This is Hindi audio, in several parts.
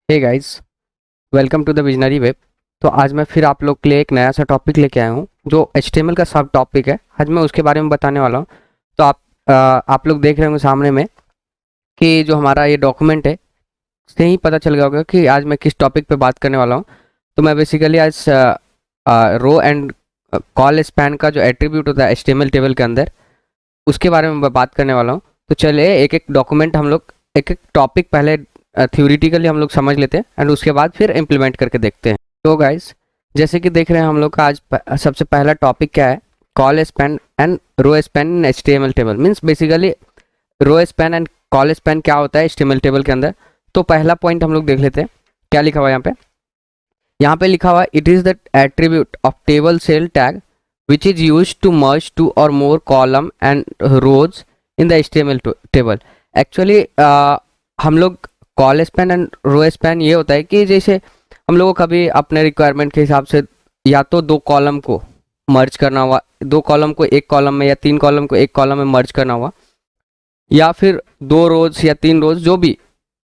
Hey guys, welcome to the visionary web. तो आज मैं फिर आप लोग के लिए एक नया सा टॉपिक लेके आया हूँ जो HTML का सब टॉपिक है। आज मैं उसके बारे में बताने वाला हूँ। तो आप लोग देख रहे होंगे सामने में कि जो हमारा ये डॉक्यूमेंट है उससे ही पता चल गया होगा कि आज मैं किस टॉपिक पे बात करने वाला हूँ। तो मैं बेसिकली आज रो एंड कॉल स्पैन का जो एट्रीब्यूट होता है HTML टेबल के अंदर उसके बारे में मैं बात करने वाला हूँ। तो चलिए एक एक डॉक्यूमेंट हम लोग एक एक टॉपिक पहले थ्योरेटिकली हम लोग समझ लेते हैं एंड उसके बाद फिर इम्प्लीमेंट करके देखते हैं। तो गाइस, जैसे कि देख रहे हैं हम लोग का आज सबसे पहला टॉपिक क्या है, col span and row span in HTML table. Means basically row span and col span क्या होता है HTML टेबल के अंदर। तो पहला पॉइंट हम लोग देख लेते हैं क्या लिखा हुआ है यहाँ पे लिखा हुआ है, it is the attribute of table cell tag which is used to merge two or more column and rows in the HTML table। Actually हम लोग col span and row span ये होता है कि जैसे हम लोगों को कभी अपने रिक्वायरमेंट के हिसाब से या तो दो कॉलम को मर्ज करना हुआ, दो कॉलम को एक कॉलम में या तीन कॉलम को एक कॉलम में मर्ज करना हुआ, या फिर दो रोज या तीन रोज जो भी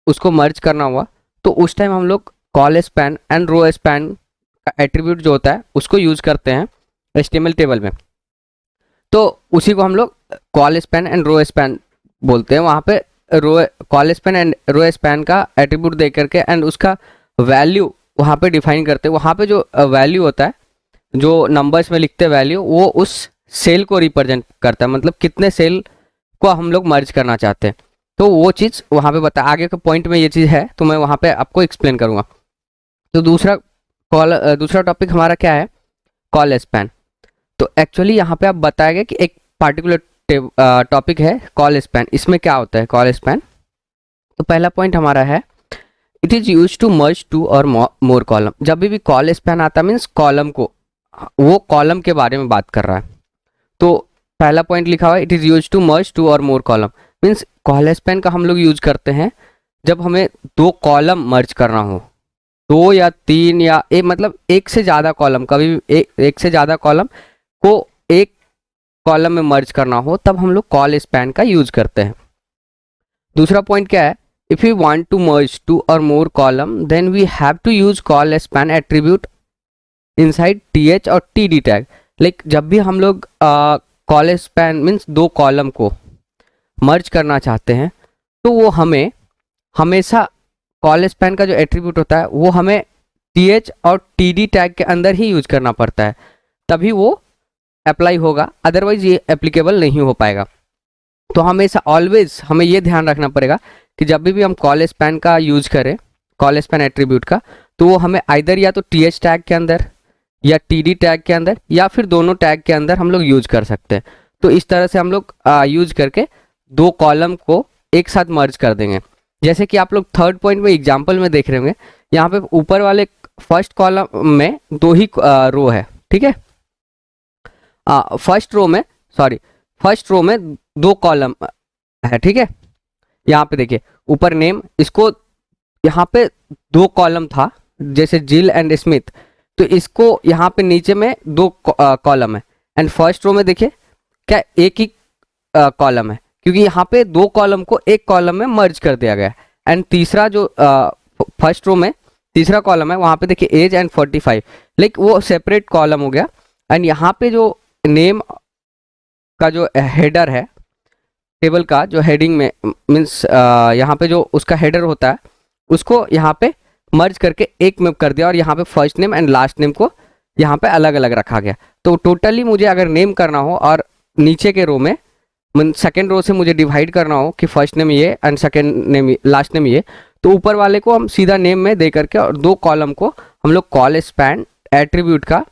उसको मर्ज करना हुआ, तो उस टाइम हम लोग col span and row span का एट्रीब्यूट जो होता है उसको यूज करते हैं HTML टेबल में। तो उसी को हम लोग col span and row span बोलते हैं। वहाँ पे row col span and row span का एट्रीब्यूट दे करके एंड उसका वैल्यू वहाँ पे डिफाइन करते हैं। वहाँ पे जो वैल्यू होता है, जो नंबर्स में लिखते हैं वैल्यू, वो उस सेल को रिप्रेजेंट करता है, मतलब कितने सेल को हम लोग मर्ज करना चाहते हैं। तो वो चीज़ वहाँ पे बता, आगे के पॉइंट में ये चीज़ है तो मैं वहाँ पे आपको एक्सप्लेन करूँगा। तो दूसरा टॉपिक हमारा क्या है, कॉल स्पैन। तो एक्चुअली यहाँ पे आप बताया गया कि एक पार्टिकुलर टॉपिक है कॉल स्पैन। इसमें क्या होता है कॉल स्पैन। तो पहला पॉइंट हमारा है, it is use to merge two or more column. जब भी कॉल स्पैन आता है मीन्स कॉलम को, वो कॉलम के बारे में बात कर रहा है। तो पहला पॉइंट लिखा हुआ है, it is use to merge two or more column. Means col span का हम लोग यूज करते हैं जब हमें दो कॉलम मर्ज करना हो, दो या तीन या मतलब एक से ज़्यादा कॉलम, कभी भी एक से ज़्यादा कॉलम को एक कॉलम में मर्ज करना हो, तब हम लोग कॉल स्पैन का यूज करते हैं। दूसरा पॉइंट क्या है, if you want to merge two or more column then we have to use col span attribute inside TH or TD tag. Like जब भी हम लोग कॉल स्पैन मीन्स दो कॉलम को मर्ज करना चाहते हैं, तो वो हमें हमेशा कॉल स्पैन का जो एट्रीब्यूट होता है वो हमें TH और TD टैग के अंदर ही यूज करना पड़ता है, तभी वो अप्लाई होगा, अदरवाइज ये एप्लीकेबल नहीं हो पाएगा। तो हमेशा ऑलवेज हमें ये ध्यान रखना पड़ेगा कि जब भी हम कॉल स्पैन का यूज करें, कॉल स्पैन एट्रीब्यूट का, तो वो हमें आइदर या तो TH टैग के अंदर या TD टैग के अंदर या फिर दोनों टैग के अंदर हम लोग यूज कर सकते हैं। तो इस तरह से हम लोग यूज करके दो कॉलम को एक साथ मर्ज कर देंगे। जैसे कि आप लोग थर्ड पॉइंट में एग्जाम्पल में देख रहे होंगे, यहाँ पे ऊपर वाले फर्स्ट कॉलम में दो ही रो है, ठीक है। फर्स्ट रो में दो कॉलम है, ठीक है। यहाँ पे देखिए ऊपर नेम, इसको यहाँ पे दो कॉलम था जैसे जिल एंड स्मिथ, तो इसको यहाँ पे नीचे में दो कॉलम है। एंड फर्स्ट रो में देखिए क्या एक ही कॉलम है, क्योंकि यहाँ पे दो कॉलम को एक कॉलम में मर्ज कर दिया गया। एंड तीसरा जो फर्स्ट रो में तीसरा कॉलम है, वहाँ पे देखिए एज एंड 45, लाइक वो सेपरेट कॉलम हो गया। एंड यहाँ पे जो नेम का जो हेडर है टेबल का, जो हेडिंग में मीन्स यहाँ पे जो उसका हेडर होता है उसको यहाँ पे मर्ज करके एक में कर दिया, और यहाँ पे first name and last name को यहाँ पे अलग अलग रखा गया। तो टोटली मुझे अगर नेम करना हो और नीचे के रो में सेकेंड रो से मुझे डिवाइड करना हो कि फर्स्ट नेम ये and second name last name ये, तो ऊपर वाले को हम सीधा नेम में दे करके और दो कॉलम को हम लोग कॉल स्पैन एट्रीब्यूट का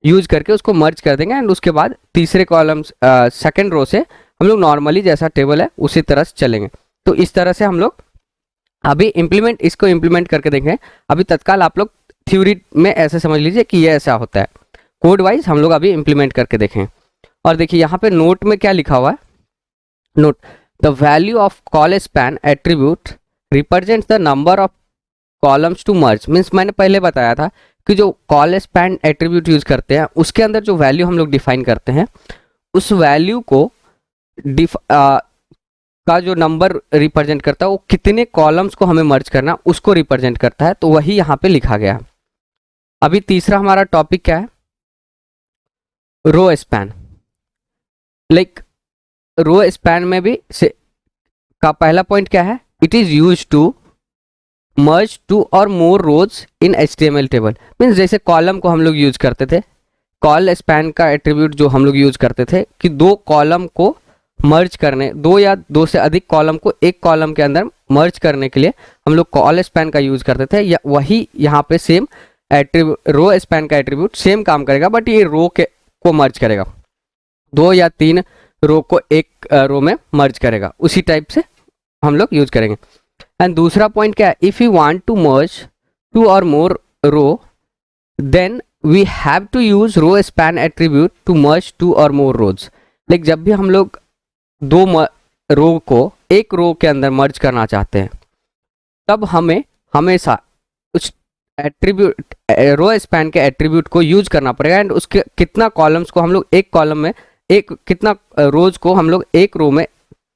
यूज करके उसको मर्ज कर देंगे। एंड उसके बाद तीसरे कॉलम सेकेंड रो से हम लोग नॉर्मली जैसा टेबल है उसी तरह से चलेंगे। तो इस तरह से हम लोग अभी इसको इम्प्लीमेंट करके देखें। अभी तत्काल आप लोग थ्योरी में ऐसे समझ लीजिए कि ये ऐसा होता है, कोड वाइज हम लोग अभी इम्प्लीमेंट करके देखें। और देखिए यहाँ पे नोट में क्या लिखा हुआ है, note the value of col span attribute represents the number of columns to merge. Means मैंने पहले बताया था कि जो कॉल स्पैन एट्रीब्यूट यूज करते हैं उसके अंदर जो वैल्यू हम लोग डिफाइन करते हैं, उस वैल्यू को का जो नंबर रिप्रेजेंट करता है वो कितने कॉलम्स को हमें मर्ज करना उसको रिप्रेजेंट करता है, तो वही यहाँ पे लिखा गया है। अभी तीसरा हमारा टॉपिक क्या है, row span. Like row span में भी से का पहला पॉइंट क्या है, it is use to merge two or more rows in HTML table. Means जैसे कॉलम को हम लोग यूज करते थे, कॉल स्पैन का एट्रीब्यूट जो हम लोग यूज करते थे कि दो कॉलम को मर्ज करने, दो या दो से अधिक कॉलम को एक कॉलम के अंदर मर्ज करने के लिए हम लोग कॉल स्पैन का यूज करते थे, या वही यहाँ पे सेम एट्रीब्यूट रो स्पैन का एट्रीब्यूट सेम काम करेगा, बट ये रो के को मर्ज करेगा, दो या तीन रो को एक रो में मर्ज करेगा, उसी टाइप से हम लोग यूज करेंगे। एंड दूसरा पॉइंट क्या है, if you want to merge two or more row then we have to use row span attribute to merge two or more rose. Like जब भी हम लोग दो रो को एक रो के अंदर मर्ज करना चाहते हैं, तब हमें हमेशा उस एट्रीब्यूट रो स्पैन के एट्रीब्यूट को यूज करना पड़ेगा, एंड उसके कितना कॉलम्स को हम लोग एक कॉलम में, एक कितना रोज को हम लोग एक रो में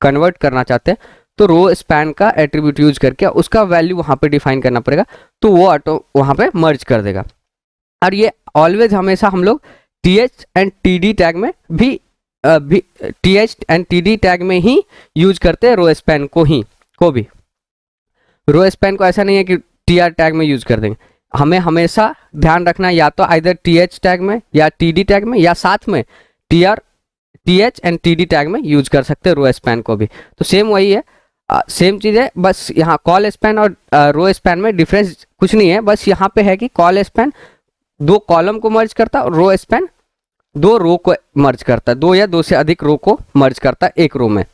कन्वर्ट करना चाहते हैं, तो रो स्पैन का एट्रीब्यूट यूज करके उसका वैल्यू वहाँ पे डिफाइन करना पड़ेगा, तो वो ऑटो वहाँ पे मर्ज कर देगा। और ये ऑलवेज हमेशा हम लोग TH एंड TD टैग में भी TH एंड TD टैग में ही यूज करते हैं रो स्पैन को भी। रो स्पैन को ऐसा नहीं है कि TR टैग में यूज कर देंगे, हमें हमेशा ध्यान रखना या तो आइदर TH टैग में या TD टैग में, या साथ में TH एंड TD टैग में यूज कर सकते हैं रो स्पैन को भी। तो सेम वही है, सेम चीज़ है, बस यहाँ कॉल स्पैन और रो स्पैन में डिफरेंस कुछ नहीं है, बस यहाँ पे है कि कॉल स्पैन दो कॉलम को मर्ज करता है और रो स्पैन दो रो को मर्ज करता है, दो या दो से अधिक रो को मर्ज करता है एक रो में,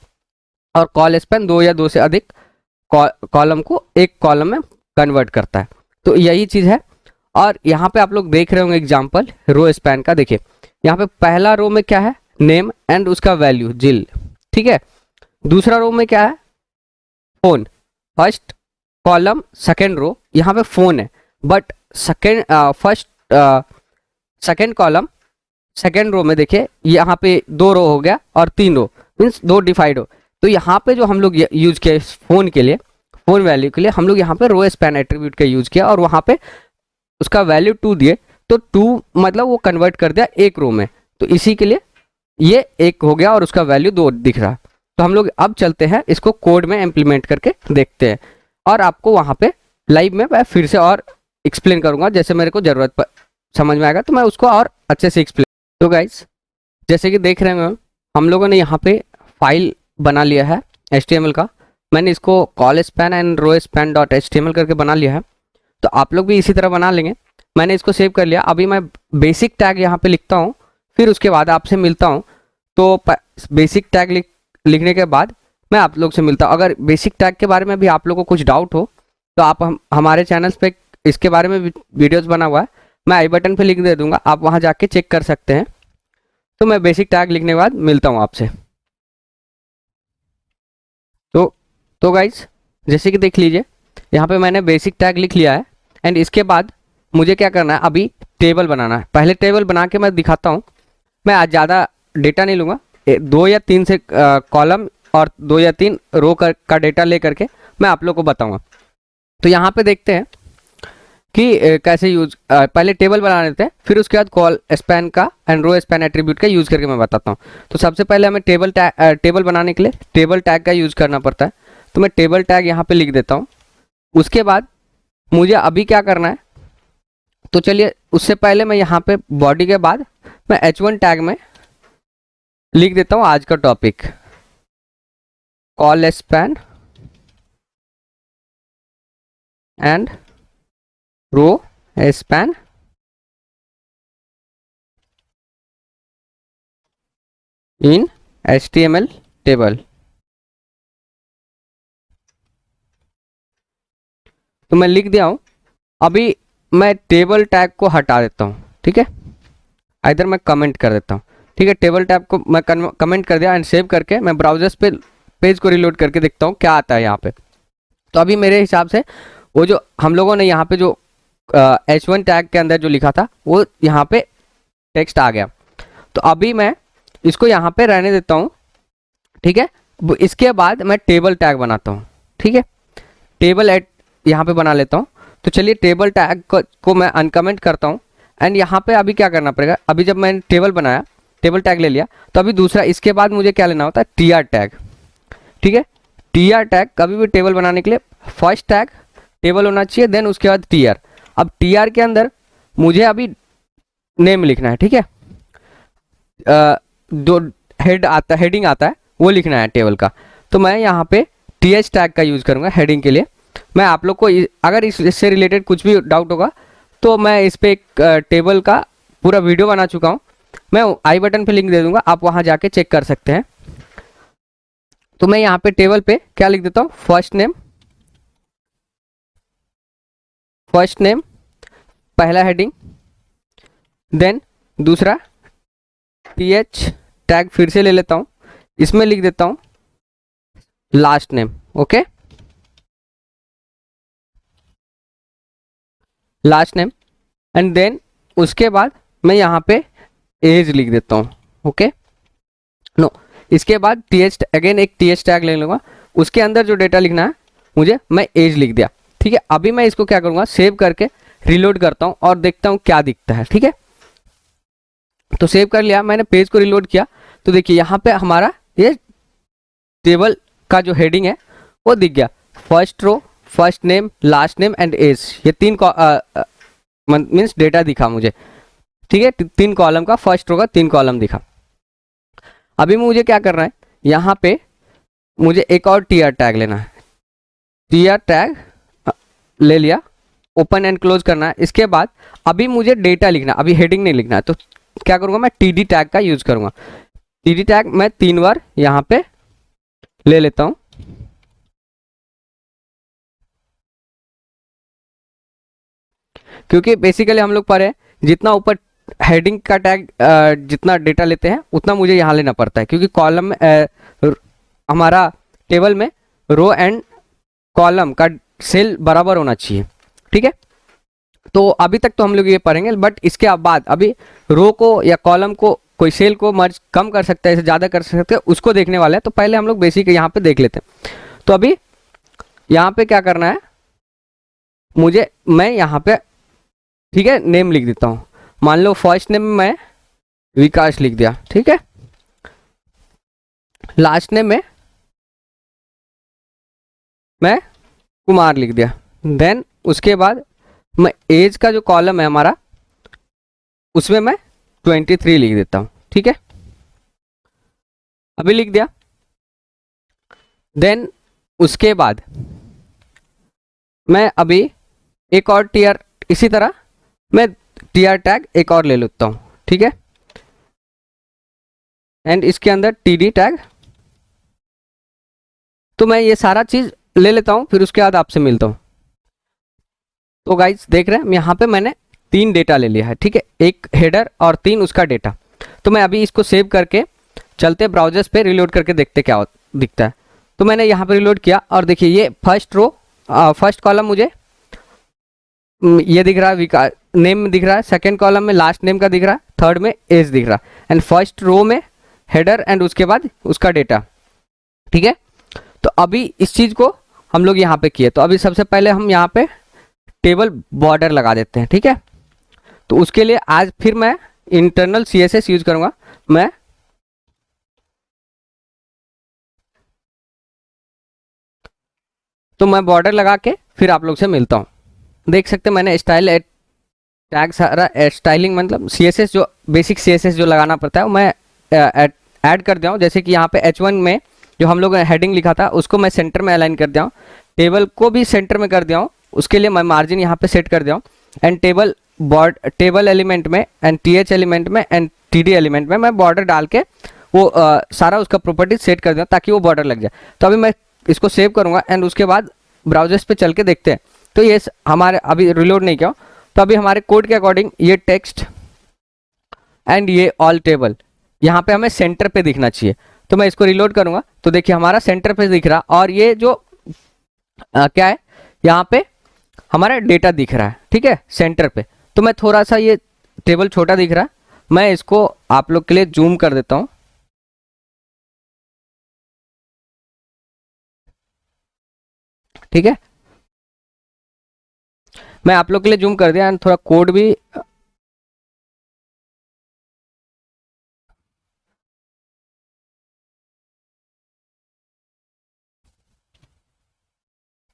और कॉल स्पैन दो या दो से अधिक कॉलम को एक कॉलम में कन्वर्ट करता है। तो यही चीज़ है। और यहाँ पे आप लोग देख रहे होंगे एग्जाम्पल रो स्पैन का, देखिए यहाँ पे पहला रो में क्या है, नेम एंड उसका वैल्यू जिल, ठीक है। दूसरा रो में क्या है, phone, first column second row, यहाँ पे फोन है, but second column second row में देखिए यहाँ पे दो रो हो गया और तीन रो, मीन्स दो डिवाइड हो। तो यहाँ पे जो हम लोग यूज किया फोन के लिए, फोन वैल्यू के लिए हम लोग यहाँ पे रो स्पैन एट्रीब्यूट का यूज किया, और वहाँ पे उसका वैल्यू 2 दिए, तो 2 मतलब वो कन्वर्ट कर दिया एक रो में, तो इसी के लिए ये एक हो गया और उसका वैल्यू 2 दिख रहा है। तो हम लोग अब चलते हैं इसको कोड में इम्प्लीमेंट करके देखते हैं, और आपको वहाँ पे लाइव में मैं फिर से और एक्सप्लेन करूँगा, जैसे मेरे को ज़रूरत समझ में आएगा तो मैं उसको और अच्छे से एक्सप्लेन। तो गाइस जैसे कि देख रहे हैं हम लोगों ने यहाँ पे फाइल बना लिया है HTML का, मैंने इसको col span and row span dot HTML करके बना लिया है, तो आप लोग भी इसी तरह बना लेंगे। मैंने इसको सेव कर लिया, अभी मैं बेसिक टैग यहाँ पे लिखता हूँ, फिर उसके बाद आपसे मिलता हूँ। तो बेसिक टैग लिखने के बाद मैं आप लोग से मिलता हूँ। अगर बेसिक टैग के बारे में भी आप लोग को कुछ डाउट हो तो आप हमारे चैनल्स पे इसके बारे में वीडियोज़ बना हुआ है, मैं आई बटन पे लिंक दे दूंगा, आप वहाँ जाके चेक कर सकते हैं। तो मैं बेसिक टैग लिखने के बाद मिलता हूँ आपसे। तो गाइस जैसे कि देख लीजिए यहाँ पे मैंने बेसिक टैग लिख लिया है, एंड इसके बाद मुझे क्या करना है, अभी टेबल बनाना है। पहले टेबल बना के मैं दिखाता हूँ, मैं आज ज़्यादा डेटा नहीं लूँगा, 2 या 3 से कॉलम और 2 या 3 रो का डेटा ले करके मैं आप लोग को बताऊँगा। तो यहाँ पे देखते हैं कि कैसे यूज, पहले टेबल बना लेते हैं, फिर उसके बाद कॉल स्पैन का एंड रो स्पैन एट्रीब्यूट का यूज़ करके मैं बताता हूँ। तो सबसे पहले हमें टेबल बनाने के लिए टेबल टैग का यूज़ करना पड़ता है, तो मैं टेबल टैग यहाँ पे लिख देता हूँ। उसके बाद मुझे अभी क्या करना है, तो चलिए उससे पहले मैं यहाँ पे बॉडी के बाद मैं H1 टैग में लिख देता हूँ आज का topic, col span and row span in HTML table. तो मैं लिख दिया हूँ, अभी मैं टेबल टैग को हटा देता हूँ, ठीक है, इधर मैं कमेंट कर देता हूँ, ठीक है। टेबल टैग को मैं कमेंट कर दिया एंड सेव करके मैं ब्राउजर्स पे पेज को रिलोड करके देखता हूँ क्या आता है यहाँ पे। तो अभी मेरे हिसाब से वो जो हम लोगों ने यहाँ पे जो H1 टैग के अंदर जो लिखा था वो यहाँ पे टेक्स्ट आ गया। तो अभी मैं इसको यहाँ पे रहने देता हूँ, ठीक है, इसके बाद मैं टेबल टैग बनाता हूँ, ठीक है। टेबल एड यहाँ पे बना लेता हूँ। तो चलिए टेबल टैग को मैं अनकमेंट करता हूँ। एंड यहाँ पे अभी क्या करना पड़ेगा, अभी जब मैंने टेबल बनाया, टेबल टैग ले लिया, तो अभी दूसरा इसके बाद मुझे क्या लेना होता है, टी आर टैग, ठीक है। टी आर टैग कभी भी टेबल बनाने के लिए फर्स्ट टैग टेबल होना चाहिए, देन उसके बाद टी आर। अब टी आर के अंदर मुझे अभी नेम लिखना है, ठीक है। जो हेडिंग आता है वो लिखना है टेबल का। तो मैं यहाँ पे टी एच टैग का यूज़ करूँगा हेडिंग के लिए। मैं आप लोग को अगर इससे रिलेटेड कुछ भी डाउट होगा तो मैं इस पर एक टेबल का पूरा वीडियो बना चुका हूँ, मैं आई बटन पे लिंक दे दूंगा, आप वहाँ जाके चेक कर सकते हैं। तो मैं यहाँ पे टेबल पे क्या लिख देता हूँ, फर्स्ट नेम पहला हेडिंग, देन दूसरा टी एच टैग फिर से ले लेता हूँ, इसमें लिख देता हूँ last name, okay, last name. And then उसके बाद मैं यहाँ पे एज लिख देता हूँ, ओके। नो, इसके बाद टी एच अगेन एक टी एच टैग ले लूँगा, उसके अंदर जो डेटा लिखना है मुझे, मैं एज लिख दिया, ठीक है। अभी मैं इसको क्या करूँगा, सेव करके रिलोड करता हूँ और देखता हूँ क्या दिखता है, ठीक है। तो सेव कर लिया मैंने, पेज को रिलोड किया, तो देखिए यहाँ पे हमारा ये टेबल का जो हेडिंग है वो दिख गया, first row, first name, last name and age, ये तीन मीन्स डेटा दिखा मुझे, ठीक है। 3 कॉलम का, फर्स्ट रो का 3 कॉलम दिखा। अभी मुझे क्या करना है, यहाँ पे मुझे एक और टी आर टैग लेना है, टी आर टैग ले लिया, ओपन एंड क्लोज करना है। इसके बाद अभी मुझे डेटा लिखना, अभी हेडिंग नहीं लिखना है, तो क्या करूँगा, मैं टी डी टैग का यूज करूँगा। टी डी टैग मैं 3 बार यहाँ पे ले लेता हूँ, क्योंकि बेसिकली हम लोग पढ़े जितना ऊपर हेडिंग का टैग जितना डेटा लेते हैं उतना मुझे यहाँ लेना पड़ता है, क्योंकि कॉलम में हमारा टेबल में रो एंड कॉलम का सेल बराबर होना चाहिए, ठीक है। तो अभी तक तो हम लोग ये पढ़ेंगे, बट इसके बाद अभी रो को या कॉलम को, कोई सेल को मर्ज कम कर सकता है, इसे ज़्यादा कर सकते हैं, उसको देखने वाले हैं। तो पहले हम लोग बेसिक यहाँ पे देख लेते हैं। तो अभी यहाँ पे क्या करना है मुझे, मैं यहाँ पे, ठीक है, नेम लिख देता हूँ। मान लो फर्स्ट नेम में मैं विकास लिख दिया, ठीक है। लास्ट नेम में मैं कुमार लिख दिया। देन उसके बाद मैं एज का जो कॉलम है हमारा, उसमें मैं 23 लिख देता हूँ, ठीक है। अभी लिख दिया। देन उसके बाद मैं अभी एक और टी आर, इसी तरह मैं टी आर टैग एक और ले लेता हूँ, ठीक है। एंड इसके अंदर टी डी टैग, तो मैं ये सारा चीज़ ले लेता हूँ, फिर उसके बाद आपसे मिलता हूँ। तो गाइज देख रहे हैं यहाँ पे मैंने 3 डेटा ले लिया है, ठीक है, एक हेडर और 3 उसका डेटा। तो मैं अभी इसको सेव करके चलते ब्राउजर्स पे रिलोड करके देखते क्या दिखता है। तो मैंने यहाँ पे रिलोड किया और देखिए ये फर्स्ट रो, फर्स्ट कॉलम मुझे ये दिख रहा है, नेम दिख रहा है, सेकेंड कॉलम में लास्ट नेम का दिख रहा है, थर्ड में एज दिख रहा है, एंड फर्स्ट रो में हेडर एंड उसके बाद उसका डेटा, ठीक है। तो अभी इस चीज़ को हम लोग यहाँ पे किए, तो अभी सबसे पहले हम यहाँ पे टेबल बॉर्डर लगा देते हैं, ठीक है। तो उसके लिए आज फिर मैं इंटरनल CSS यूज करूँगा। मैं बॉर्डर लगा के फिर आप लोग से मिलता हूँ। देख सकते हैं मैंने स्टाइल टैग सारा स्टाइलिंग, मतलब CSS जो बेसिक CSS जो लगाना पड़ता है वो मैं ऐड कर दिया हूँ। जैसे कि यहाँ पे H1 में जो हम लोग हेडिंग लिखा था उसको मैं सेंटर में अलाइन कर दिया हूँ, टेबल को भी सेंटर में कर दिया हूँ, उसके लिए मैं मार्जिन यहाँ पे सेट कर दिया हूँ। एंड टेबल एलिमेंट में एंड TH एलिमेंट में एंड TD एलिमेंट में मैं बॉर्डर डाल के वो सारा उसका प्रॉपर्टी सेट कर दिया ताकि वो बॉर्डर लग जाए। तो अभी मैं इसको सेव करूँगा एंड उसके बाद ब्राउजर्स पे चल के देखते हैं। तो ये हमारे अभी रिलोड नहीं किया, तो अभी हमारे कोड के अकॉर्डिंग ये टेक्स्ट एंड ये ऑल टेबल यहाँ पे हमें सेंटर पे दिखना चाहिए। तो मैं इसको रिलोड करूँगा तो देखिए हमारा सेंटर पे दिख रहा, और ये जो क्या है यहाँ पे हमारा डेटा दिख रहा है, ठीक है, सेंटर पे। तो मैं थोड़ा सा, ये टेबल छोटा दिख रहा है, मैं इसको आप लोग के लिए जूम कर देता हूँ। ठीक है, मैं आप लोग के लिए जूम कर दिया एंड थोड़ा कोड भी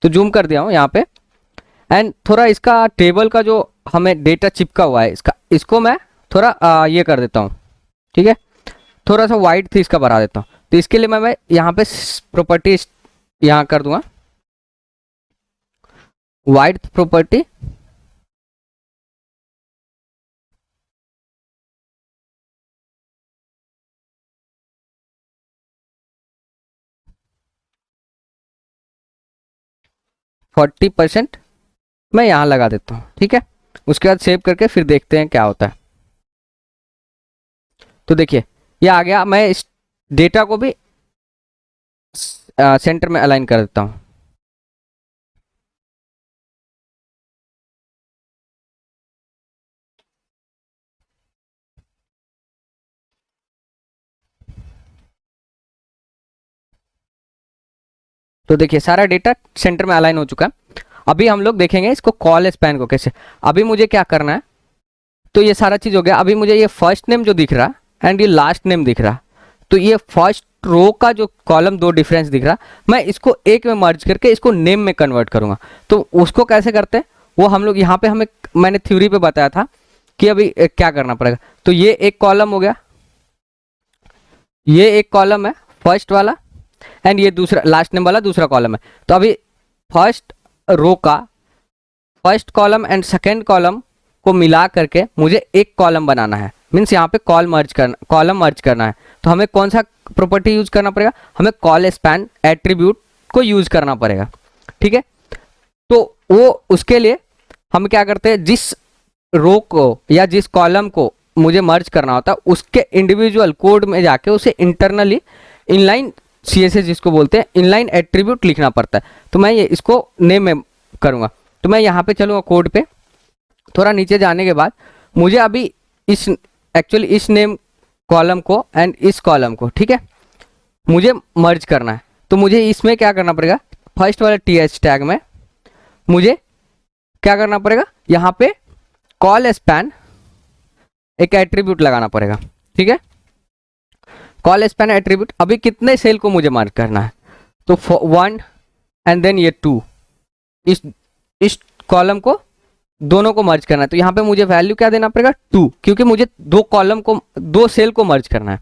तो जूम कर दिया हूँ यहाँ पे। एंड थोड़ा इसका टेबल का जो हमें डेटा चिपका हुआ है इसका, इसको मैं थोड़ा ये कर देता हूँ, ठीक है, थोड़ा सा वाइट थी इसका बढ़ा देता हूँ। तो इसके लिए मैं यहाँ पे प्रॉपर्टी यहाँ कर दूंगा, वाइट प्रॉपर्टी, फोर्टी परसेंट मैं यहाँ लगा देता हूँ, ठीक है। उसके बाद सेव करके फिर देखते हैं क्या होता है। तो देखिए ये आ गया, मैं इस डेटा को भी सेंटर में अलाइन कर देता हूँ। तो देखिए सारा डेटा सेंटर में अलाइन हो चुका है। अभी हम लोग देखेंगे इसको कॉल स्पैन को कैसे। अभी मुझे क्या करना है, तो ये सारा चीज हो गया। अभी मुझे ये फर्स्ट नेम जो दिख रहा एंड ये लास्ट नेम दिख रहा, तो ये फर्स्ट रो का जो कॉलम दो डिफरेंस दिख रहा, मैं इसको एक में मर्ज करके इसको नेम में कन्वर्ट करूंगा। तो उसको कैसे करते हैं वो हम लोग यहाँ पे, हमें मैंने थ्योरी पे बताया था कि अभी क्या करना पड़ेगा। तो ये एक कॉलम हो गया, ये एक कॉलम है फर्स्ट वाला, एंड ये दूसरा लास्ट नेम वाला दूसरा कॉलम है। तो अभी फर्स्ट रो का first column and second column को मिला करके मुझे एक कॉलम बनाना है, मीन्स यहाँ पे कॉलम मर्ज करना है। तो हमें कौन सा प्रॉपर्टी यूज करना पड़ेगा, हमें कॉल स्पैन एट्रीब्यूट को यूज करना पड़ेगा, ठीक है। तो वो उसके लिए हम क्या करते हैं, जिस रो को या जिस कॉलम को मुझे मर्ज करना होता है उसके इंडिविजुअल कोड में जाके उसे इंटरनली इनलाइन CSS जिसको बोलते हैं इनलाइन एट्रीब्यूट लिखना पड़ता है। तो मैं ये इसको नेम में करूँगा। तो मैं यहाँ पे चलूँगा कोड पे, थोड़ा नीचे जाने के बाद मुझे अभी इस एक्चुअली इस नेम कॉलम को एंड इस कॉलम को, ठीक है, मुझे मर्ज करना है। तो मुझे इसमें क्या करना पड़ेगा, फर्स्ट वाले TH टैग में मुझे क्या करना पड़ेगा, यहाँ पे कॉल स्पैन एक एट्रीब्यूट लगाना पड़ेगा, ठीक है। कॉल स्पैन एट्रीब्यूट, अभी कितने सेल को मुझे मर्ज करना है, तो 1 एंड देन ये 2, इस कॉलम को दोनों को मर्ज करना है। तो यहाँ पे मुझे वैल्यू क्या देना पड़ेगा 2, क्योंकि मुझे दो सेल को मर्ज करना है,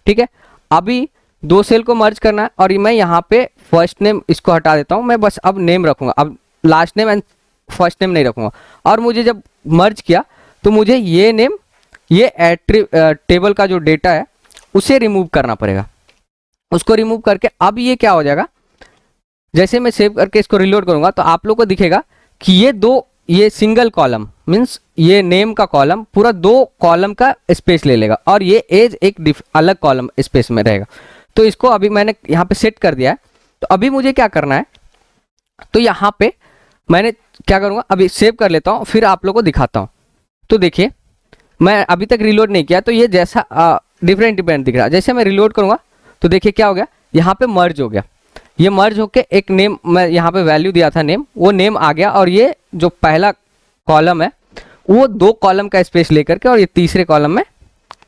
ठीक है। अभी दो सेल को मर्ज करना है और मैं यहाँ पे फर्स्ट नेम इसको हटा देता हूँ, मैं बस अब नेम रखूंगा, अब last name and first name नहीं रखूंगा। और मुझे जब मर्ज किया तो मुझे ये नेम, ये टेबल का जो डेटा है उसे रिमूव करना पड़ेगा। उसको रिमूव करके अब ये क्या हो जाएगा, जैसे मैं सेव करके इसको रिलोड करूंगा तो आप लोग को दिखेगा कि ये सिंगल कॉलम मीन्स ये नेम का कॉलम पूरा दो कॉलम का स्पेस ले लेगा और ये एज एक अलग कॉलम स्पेस में रहेगा। तो इसको अभी मैंने यहाँ पे सेट कर दिया है। तो अभी मुझे क्या करना है, तो यहाँ पे मैंने क्या करूँगा, अभी सेव कर लेता हूँ फिर आप लोग को दिखाता हूँ। तो देखिए मैं अभी तक रिलोड नहीं किया तो ये जैसा डिफरेंट दिख रहा है। जैसे मैं रिलोड करूँगा तो देखिए क्या हो गया, यहाँ पे मर्ज हो गया। ये मर्ज होके एक नेम, मैं यहाँ पे वैल्यू दिया था नेम, वो नेम आ गया और ये जो पहला कॉलम है वो दो कॉलम का स्पेस लेकर के और ये तीसरे कॉलम में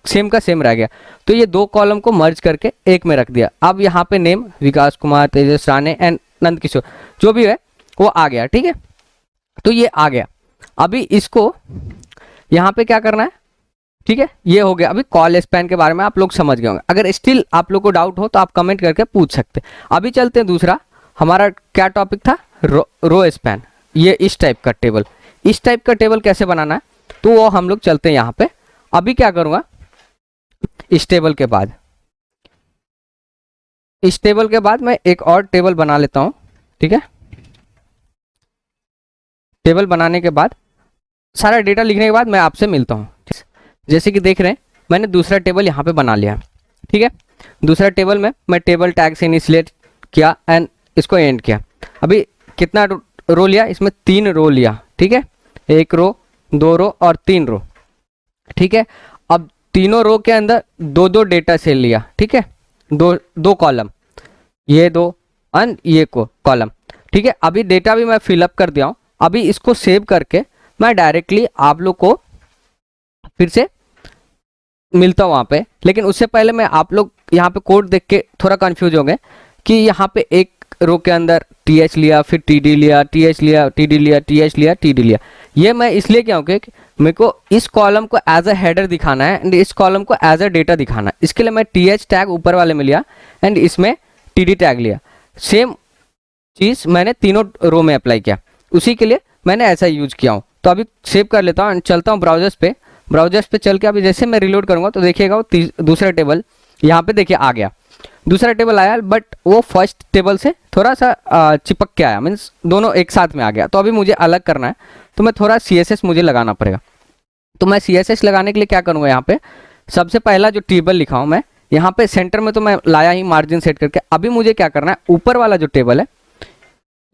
सेम का सेम रह गया। तो ये दो कॉलम को मर्ज करके एक में रख दिया। अब यहाँ पे नेम विकास कुमार, तेजस राणे एंड नंद किशोर जो भी है वो आ गया, ठीक है। तो ये आ गया। अभी इसको यहाँ पे क्या करना है, ठीक है, ये हो गया। अभी कॉल स्पैन के बारे में आप लोग समझ गए होंगे। अगर स्टिल आप लोग को डाउट हो तो आप कमेंट करके पूछ सकते हैं। अभी चलते हैं दूसरा, हमारा क्या टॉपिक था, रो स्पैन। ये इस टाइप का टेबल, इस टाइप का टेबल कैसे बनाना है तो वो हम लोग चलते हैं यहाँ पे। अभी क्या करूँगा, इस टेबल के बाद मैं एक और टेबल बना लेता हूँ, ठीक है। टेबल बनाने के बाद सारा डेटा लिखने के बाद मैं आपसे मिलता हूँ। जैसे कि देख रहे हैं मैंने दूसरा टेबल यहाँ पे बना लिया, ठीक है। दूसरा टेबल में मैं टेबल टैग से इनिशिएट किया एंड इसको एंड किया। अभी कितना रो लिया, इसमें 3 रो लिया, ठीक है, 1 रो 2 रो और 3 रो, ठीक है। अब तीनों रो के अंदर 2 डेटा सेल लिया, ठीक है, दो कॉलम, ये 2 एंड ये कॉलम, ठीक ठीक है, अभी डेटा भी मैं फिलअप कर दिया हूँ। अभी इसको सेव करके मैं डायरेक्टली आप लोग को फिर से मिलता हूँ वहाँ पे। लेकिन उससे पहले मैं आप लोग यहाँ पे कोड देख के थोड़ा कंफ्यूज हो गए कि यहाँ पे एक रो के अंदर टीएच लिया, फिर टीडी लिया, टीएच लिया, टीडी लिया, टीएच लिया, टीडी लिया। ये मैं इसलिए क्या हूँ कि मेरे को इस कॉलम को एज अ हेडर दिखाना है एंड इस कॉलम को एज अ डेटा दिखाना है। इसके लिए मैं टीएच टैग ऊपर वाले में लिया एंड इसमें टीडी टैग लिया। सेम चीज़ मैंने तीनों रो में अप्लाई किया, उसी के लिए मैंने ऐसा यूज किया हूँ। तो अभी सेव कर लेता हूँ एंड चलता हूँ ब्राउजर्स पे। ब्राउजर्स पे चल के अभी जैसे मैं रिलोड करूँगा तो देखिएगा वो दूसरा टेबल यहाँ पे देखिए आ गया। दूसरा टेबल आया बट वो फर्स्ट टेबल से थोड़ा सा चिपक के आया, मीन्स दोनों एक साथ में आ गया। तो अभी मुझे अलग करना है तो मैं थोड़ा CSS मुझे लगाना पड़ेगा। तो मैं CSS लगाने के लिए क्या करूँगा, यहाँ पे सबसे पहला जो टेबल लिखा हूँ मैं यहाँ पे सेंटर में तो मैं लाया ही मार्जिन सेट करके। अभी मुझे क्या करना है, ऊपर वाला जो टेबल है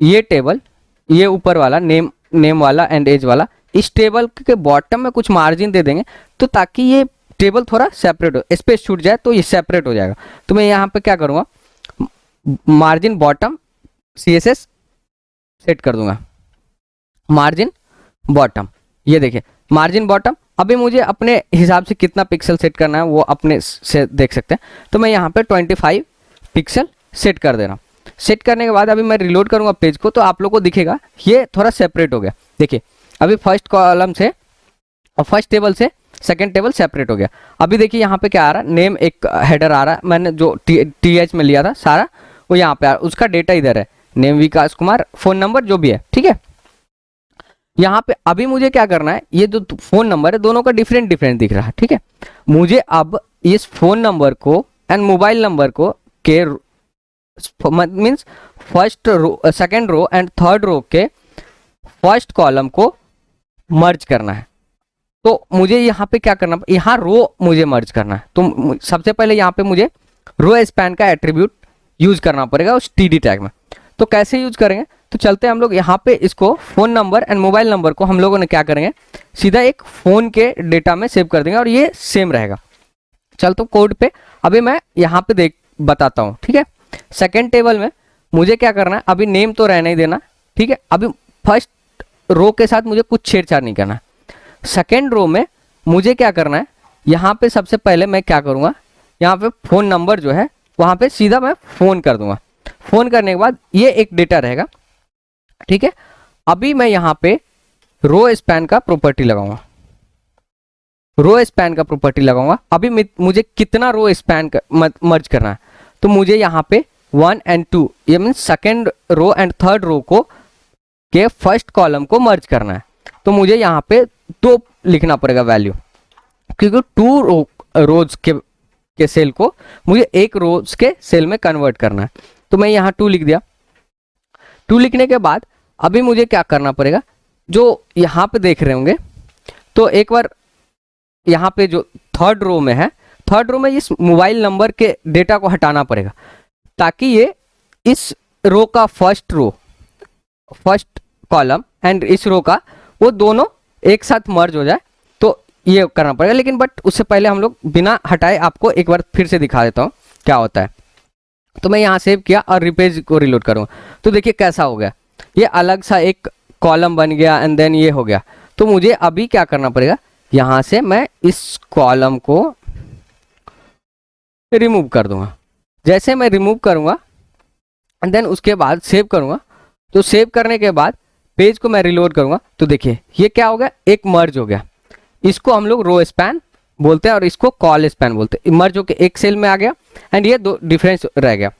ये टेबल, ये ऊपर वाला नेम वाला एंड एज वाला, इस टेबल के बॉटम में कुछ मार्जिन दे देंगे तो ताकि ये टेबल थोड़ा सेपरेट हो, स्पेस छूट जाए तो ये सेपरेट हो जाएगा। तो मैं यहाँ पे क्या करूँगा, मार्जिन बॉटम CSS सेट कर दूंगा, मार्जिन बॉटम। ये देखिए मार्जिन बॉटम। अभी मुझे अपने हिसाब से कितना पिक्सल सेट करना है वो अपने से देख सकते हैं। तो मैं यहाँ पे 25 पिक्सल सेट कर दे रहा हूँ। सेट करने के बाद अभी मैं रिलोड करूँगा पेज को तो आप लोग को दिखेगा ये थोड़ा सेपरेट हो गया। देखिए अभी फर्स्ट कॉलम से और फर्स्ट टेबल से सेकंड टेबल सेपरेट हो गया। अभी देखिए यहाँ पे क्या आ रहा है, नेम एक हेडर आ रहा है, मैंने जो TH में लिया था सारा वो यहाँ पे आ रहा है, उसका डेटा इधर है, name Vikas Kumar, phone number जो भी है, ठीक है। यहाँ पे अभी मुझे क्या करना है, ये जो फोन नंबर है दोनों का डिफरेंट दिख रहा है, ठीक है। मुझे अब इस फोन नंबर को एंड मोबाइल नंबर को के means first row, second row and third row के फर्स्ट कॉलम को मर्ज करना है। तो मुझे यहाँ पे क्या करना, यहाँ रो मुझे मर्ज करना है। तो सबसे पहले यहाँ पे मुझे रो स्पैन का एट्रीब्यूट यूज करना पड़ेगा उस TD टैग में। तो कैसे यूज करेंगे, तो चलते हैं हम लोग यहाँ पे इसको phone number and mobile number को हम लोगों ने क्या करेंगे, सीधा एक फोन के डेटा में सेव कर देंगे और ये सेम रहेगा। चलते कोड पे अभी मैं यहाँ पे बताता हूँ, ठीक है। सेकेंड टेबल में मुझे क्या करना है, अभी नेम तो रहना ही देना, ठीक है। अभी फर्स्ट रो के साथ मुझे कुछ छेड़छाड़ नहीं करना। सेकेंड रो में मुझे क्या करना है, यहाँ पे सबसे पहले मैं क्या करूँगा, यहाँ पे फोन नंबर जो है वहाँ पे सीधा मैं फ़ोन कर दूंगा। फ़ोन करने के बाद ये एक डेटा रहेगा, ठीक है। अभी मैं यहाँ पे रो स्पैन का प्रॉपर्टी लगाऊंगा, रो स्पैन का प्रॉपर्टी लगाऊंगा। अभी मुझे कितना रो स्पैन मर्ज करना है, तो मुझे यहाँ पे 1 and 2 ये means second row and third row को के फर्स्ट कॉलम को मर्ज करना है। तो मुझे यहाँ पे 2 लिखना पड़ेगा वैल्यू, क्योंकि 2 रोज के सेल को मुझे एक रोज के सेल में कन्वर्ट करना है। तो मैं यहाँ 2 लिख दिया। 2 लिखने के बाद अभी मुझे क्या करना पड़ेगा, जो यहाँ पे देख रहे होंगे तो एक बार यहाँ पे जो थर्ड रो में है, थर्ड रो में इस मोबाइल नंबर के डेटा को हटाना पड़ेगा ताकि ये इस रो का फर्स्ट कॉलम एंड इस रो का वो दोनों एक साथ मर्ज हो जाए। तो ये करना पड़ेगा, लेकिन बट उससे पहले हम लोग बिना हटाए आपको एक बार फिर से दिखा देता हूँ क्या होता है। तो मैं यहाँ सेव किया और रिपेज को रिलोड करूँगा तो देखिए कैसा हो गया, ये अलग सा एक कॉलम बन गया एंड देन ये हो गया। तो मुझे अभी क्या करना पड़ेगा, यहाँ से मैं इस कॉलम को रिमूव कर दूंगा। जैसे मैं रिमूव करूँगा एंड देन उसके बाद सेव करूँगा, तो सेव करने के बाद पेज को मैं रिलोड करूँगा तो देखिए ये क्या हो गया, एक मर्ज हो गया। इसको हम लोग रो स्पैन बोलते हैं और इसको कॉल स्पैन बोलते हैं। मर्ज होकर एक सेल में आ गया एंड ये 2 डिफरेंस रह गया,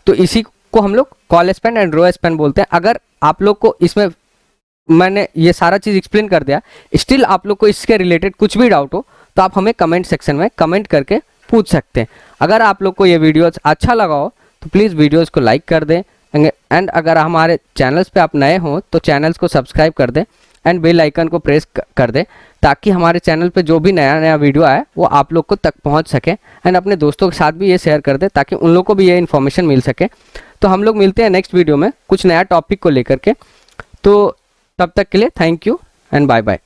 तो इसी को हम लोग col span and row span बोलते हैं। अगर आप लोग को इसमें मैंने ये सारा चीज़ एक्सप्लेन कर दिया, स्टिल आप लोग को इसके रिलेटेड कुछ भी डाउट हो तो आप हमें कमेंट सेक्शन में कमेंट करके पूछ सकते हैं। अगर आप लोग को ये वीडियोस अच्छा लगा हो तो प्लीज़ वीडियोस को लाइक कर दें एंड अगर हमारे चैनल्स पे आप नए हो तो चैनल्स को सब्सक्राइब कर दें एंड बेल आइकन को प्रेस कर दें ताकि हमारे चैनल पे जो भी नया वीडियो आए वो आप लोग को तक पहुंच सके एंड अपने दोस्तों के साथ भी ये शेयर कर दें ताकि उन लोग को भी ये इन्फॉर्मेशन मिल सके। तो हम लोग मिलते हैं नेक्स्ट वीडियो में कुछ नया टॉपिक को लेकर के। तो तब तक के लिए thank you and bye bye.